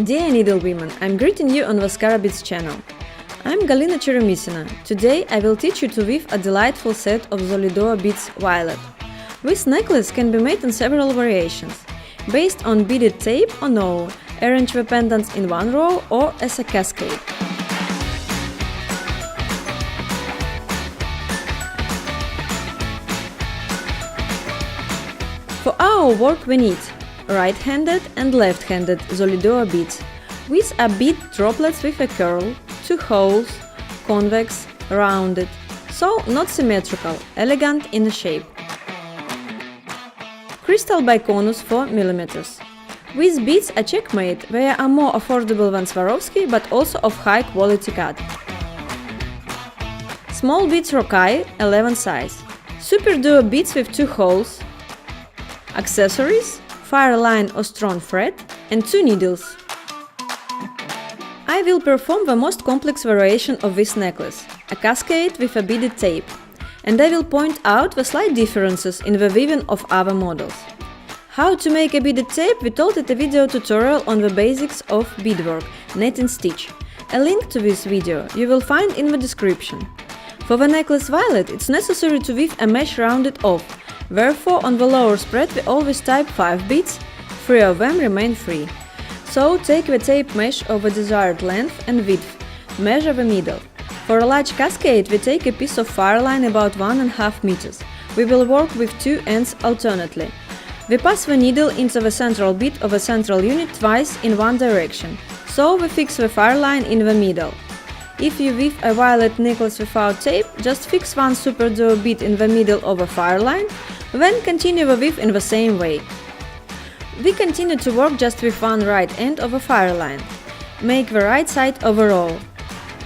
Dear needlewomen, I'm greeting you on the ScaraBeads channel. I'm Galina Cheremisina. Today I will teach you to weave a delightful set of Zoliduo beads Violette. This necklace can be made in several variations, based on beaded tape or no, arrange the pendants in one row or as a cascade. For our work we need right-handed and left-handed Zoliduo beads. These are bead droplets with a curl, two holes, convex, rounded, so not symmetrical, elegant in the shape. Crystal by conus 4 mm. These beads are check-made, they are more affordable than Swarovski but also of high quality cut. Small beads Rokai 11 size. Superduo beads with two holes. Accessories, fire line or strong thread and two needles. I will perform the most complex variation of this necklace, a cascade with a beaded tape, and I will point out the slight differences in the weaving of other models. How to make a beaded tape we told in a video tutorial on the basics of beadwork, net and stitch. A link to this video you will find in the description. For the necklace Violette it's necessary to weave a mesh rounded off. Therefore, on the lower spread we always type 5 beads, 3 of them remain free. So take the tape mesh of the desired length and width, measure the middle. For a large cascade we take a piece of fire line about 1.5 meters. We will work with two ends alternately. We pass the needle into the central bead of a central unit twice in one direction, so we fix the fire line in the middle. If you weave a Violette necklace without tape, just fix one Superduo bead in the middle of a fire line, then continue the weave in the same way. We continue to work just with one right end of a fire line. Make the right side of a row.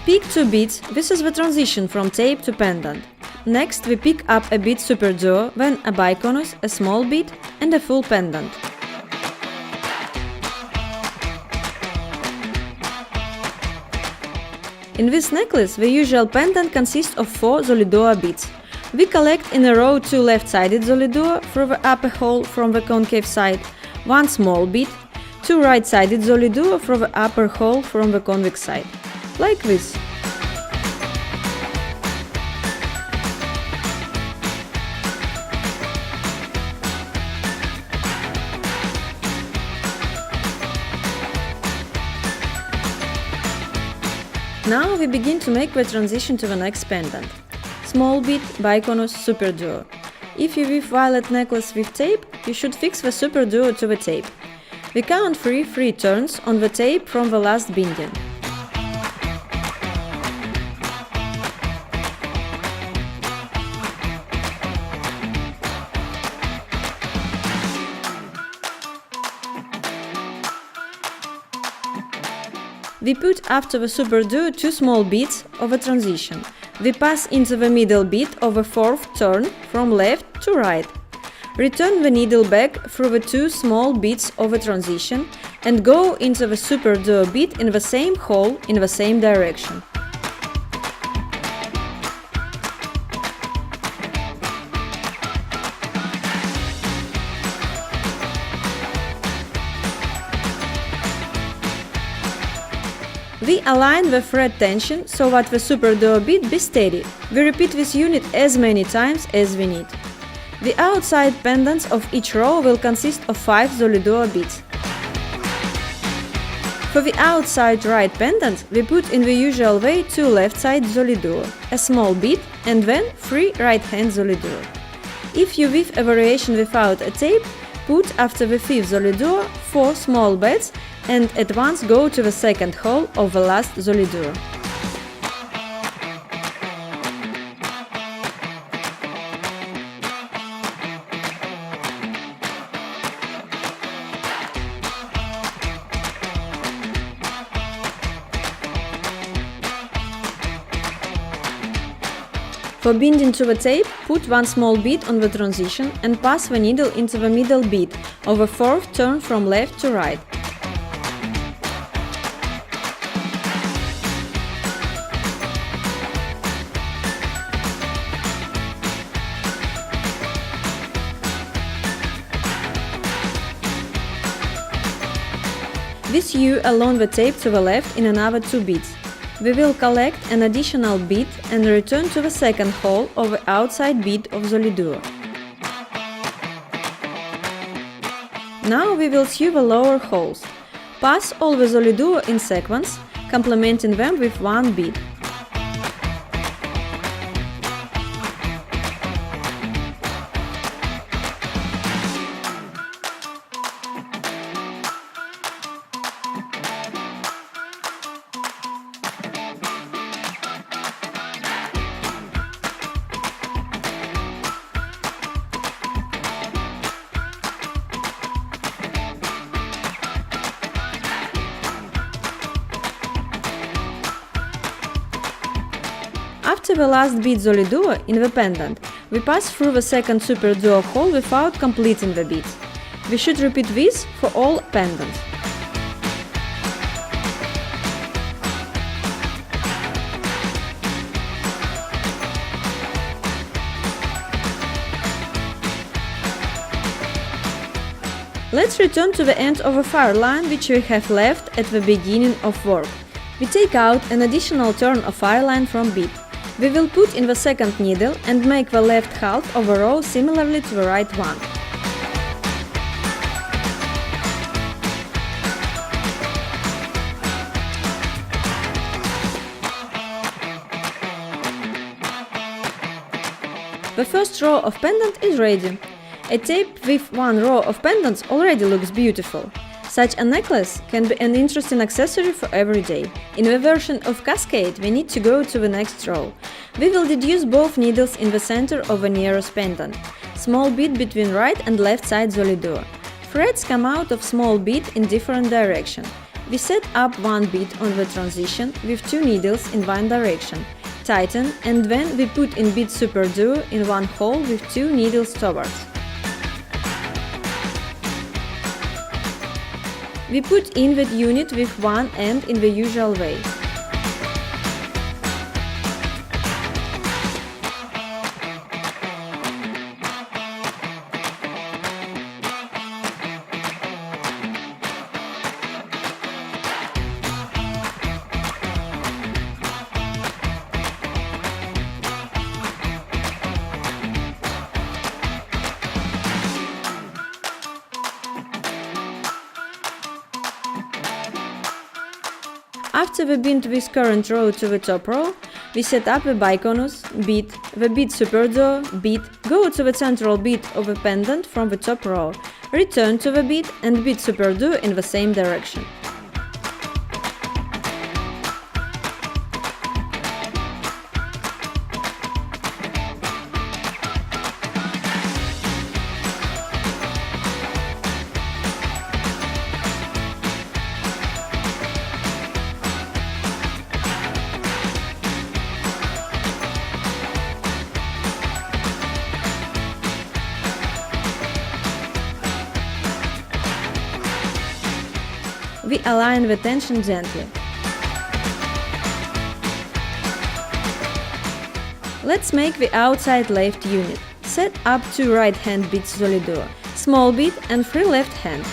Pick two beads, this is the transition from tape to pendant. Next we pick up a bead Superduo, then a biconus, a small bead and a full pendant. In this necklace the usual pendant consists of 4 Zoliduo beads. We collect in a row 2 left-sided Zoliduo through the upper hole from the concave side, 1 small bead, 2 right-sided Zoliduo through the upper hole from the convex side, like this. Now we begin to make the transition to the next pendant. Small bead, biconus, Superduo. If you weave Violette necklace with tape, you should fix the Superduo to the tape. We count 3 turns on the tape from the last binding. We put after the Superduo 2 small beads of a transition. We pass into the middle bead of a 4th turn from left to right. Return the needle back through the 2 small beads of a transition and go into the Superduo bead in the same hole in the same direction. We align the thread tension so that the Superduo bead be steady. We repeat this unit as many times as we need. The outside pendants of each row will consist of 5 Zoliduo beads. For the outside right pendant, we put in the usual way 2 left side Zoliduo, a small bead and then 3 right hand Zoliduo. If you weave a variation without a tape, put after the 5th Zoliduo 4 small beads and at once go to the second hole of the last Zoliduo. For binding to the tape, put 1 small bead on the transition and pass the needle into the middle bead of a 4th turn from left to right. We sew along the tape to the left in another 2 beads. We will collect an additional bead and return to the second hole of the outside bead of Zoliduo. Now we will sew the lower holes. Pass all the Zoliduo in sequence, complementing them with 1 bead. After the last bead Zoliduo in the pendant, we pass through the second Superduo hole without completing the beads. We should repeat this for all pendants. Let's return to the end of a fire line which we have left at the beginning of work. We take out an additional turn of fire line from bead. We will put in the second needle and make the left half of a row similarly to the right one. The first row of pendant is ready. A tape with 1 row of pendants already looks beautiful. Such a necklace can be an interesting accessory for every day. In the version of cascade, we need to go to the next row. We will deduce both needles in the center of the nearest pendant. Small bead between right and left side Zoliduo. Threads come out of small bead in different direction. We set up 1 bead on the transition with 2 needles in one direction. Tighten, and then we put in bead Superduo in 1 hole with 2 needles towards. We put in the unit with 1 end in the usual way. After we bind this current row to the top row, we set up the biconus, bead, the bead Superduo, bead, go to the central bead of the pendant from the top row, return to the bead and bead Superduo in the same direction. We align the tension gently. Let's make the outside left unit. Set up 2 right hand beads Zoliduo, small bead and 3 left hand.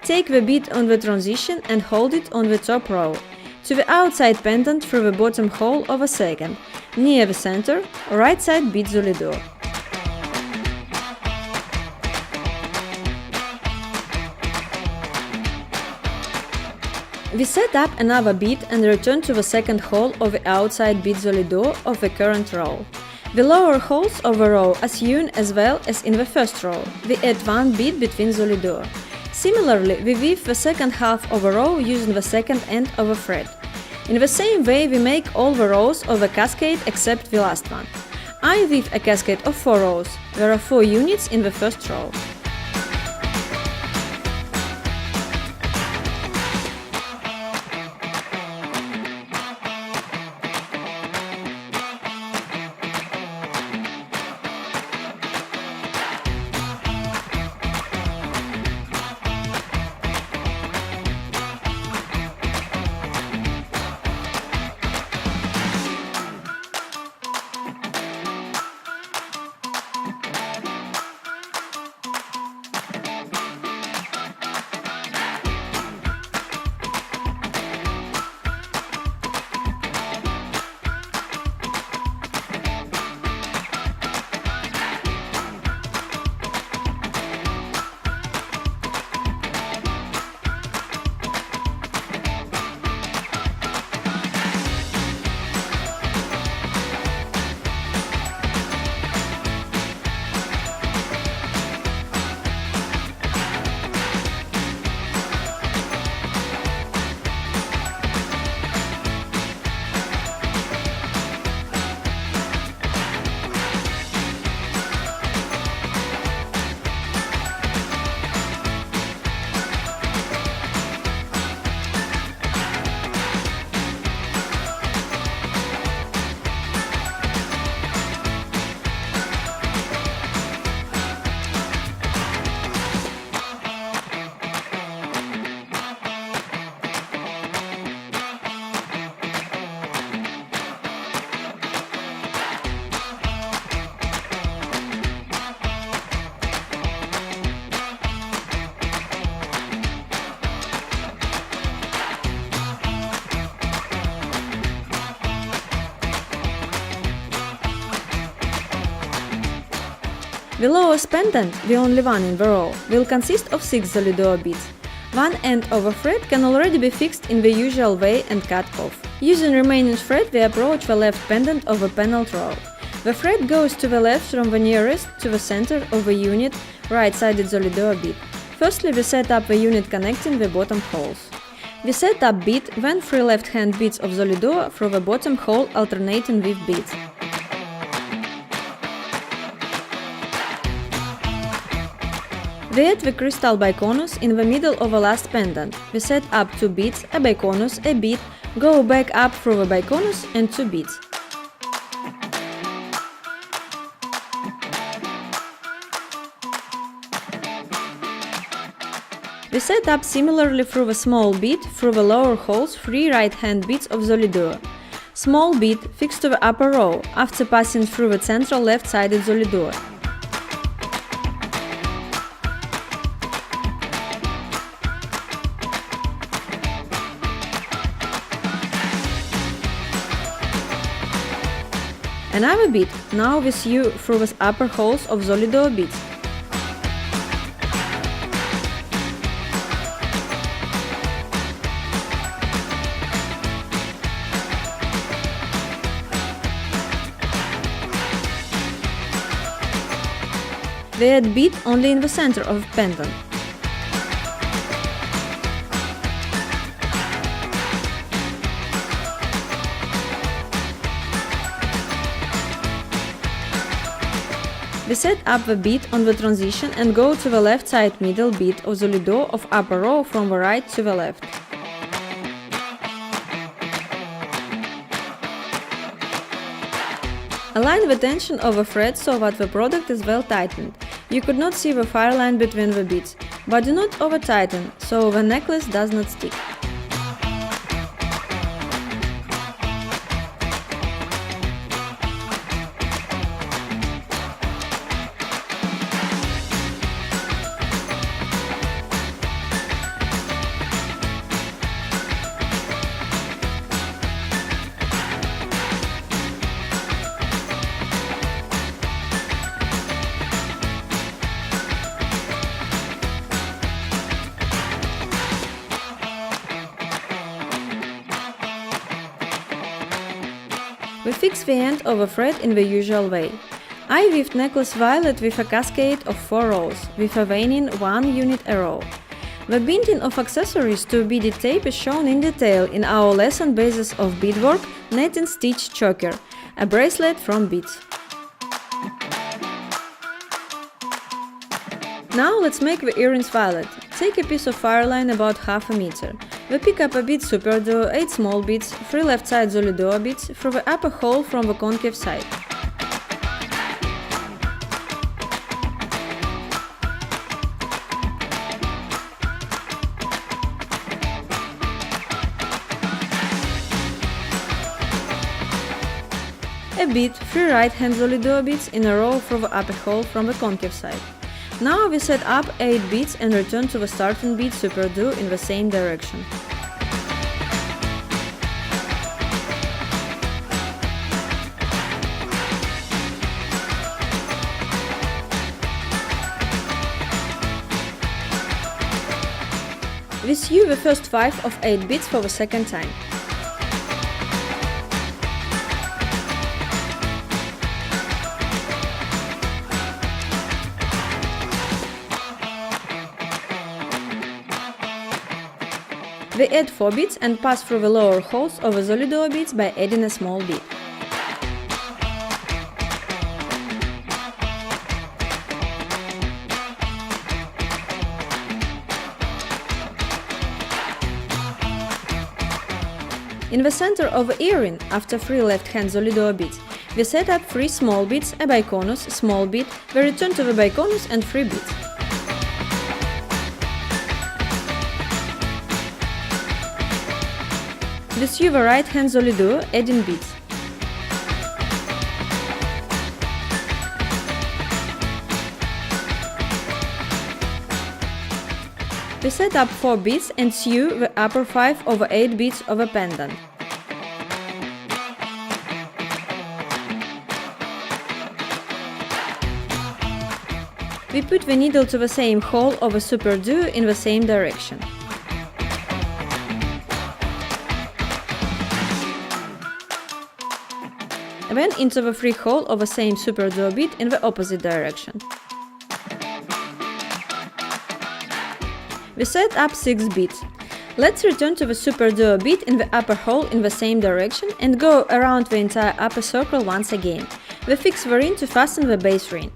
Take the bead on the transition and hold it on the top row. To the outside pendant through the bottom hole of a second. Near the center, right side bead Zoliduo. We set up another bead and return to the second hole of the outside bead Zoliduo of the current row. The lower holes of the row are sewn as well as in the first row. We add 1 bead between Zoliduo. Similarly, we weave the second half of a row using the second end of a thread. In the same way, we make all the rows of a cascade except the last one. I weave a cascade of 4 rows. There are 4 units in the first row. The lowest pendant, the only one in the row, will consist of 6 Zoliduo beads. One end of a thread can already be fixed in the usual way and cut off. Using remaining thread, we approach the left pendant of a paneled row. The thread goes to the left from the nearest to the center of the unit right-sided Zoliduo bead. Firstly, we set up the unit connecting the bottom holes. We set up bead when 3 left-hand beads of Zoliduo through the bottom hole alternating with beads. We add the crystal biconus in the middle of the last pendant. We set up 2 beads, a biconus, a bead, go back up through the biconus and 2 beads. We set up similarly through the small bead, through the lower holes, 3 right-hand beads of Zoliduo. Small bead fixed to the upper row, after passing through the central left-sided Zoliduo. Another bead now with you through the upper holes of Zoliduo beads. We add bead only in the center of pendant. We set up the bead on the transition and go to the left side middle bead of Zoliduo of upper row from the right to the left. Align the tension of the thread so that the product is well tightened. You could not see the fire line between the beads, but do not over-tighten, so the necklace does not stick. We fix the end of a thread in the usual way. I weaved necklace Violet with a cascade of 4 rows, with a waning 1 unit a row. The binding of accessories to beaded tape is shown in detail in our lesson basis of beadwork, net and stitch choker, a bracelet from beads. Now let's make the earrings Violet. Take a piece of fire line about half a meter. We pick up a bead Superduo, 8 small beads, 3 left side Zoliduo beads through the upper hole from the concave side. A bead, 3 right hand Zoliduo beads in a row through the upper hole from the concave side. Now we set up 8 beads and return to the starting bead Superduo in the same direction. We sew the first 5 of 8 beads for the second time. We add 4 beads and pass through the lower holes of the Zoliduo beads by adding a small bead. In the center of the earring, after 3 left-hand Zoliduo beads, we set up 3 small beads, a biconus, small bead, we return to the biconus and 3 beads. We sew the right-hand Zoliduo, adding beads. We set up 4 beads and sew the upper 5 over 8 beads of a pendant. we put the needle to the same hole of a Superduo in the same direction. Then into the free hole of the same Superduo bead in the opposite direction. We set up 6 beads. Let's return to the Superduo bead in the upper hole in the same direction and go around the entire upper circle once again. We fix the ring to fasten the base ring.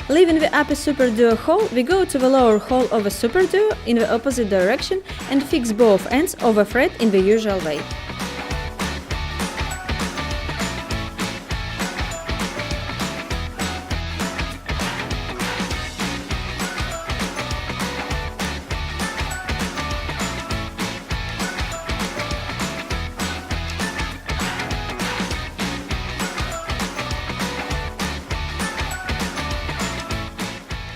Leaving the upper Superduo hole, we go to the lower hole of a Superduo in the opposite direction and fix both ends of a thread in the usual way.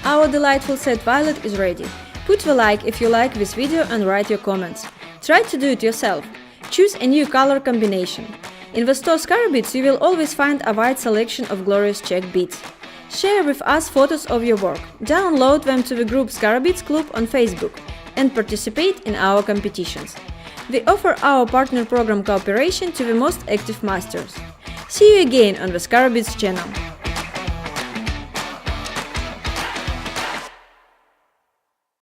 Our delightful set Violette is ready. Put the like if you like this video and write your comments. Try to do it yourself. Choose a new color combination. In the store ScaraBeads you will always find a wide selection of glorious check beads. Share with us photos of your work, download them to the group ScaraBeads.Club on Facebook and participate in our competitions. We offer our partner program cooperation to the most active masters. See you again on the ScaraBeads channel.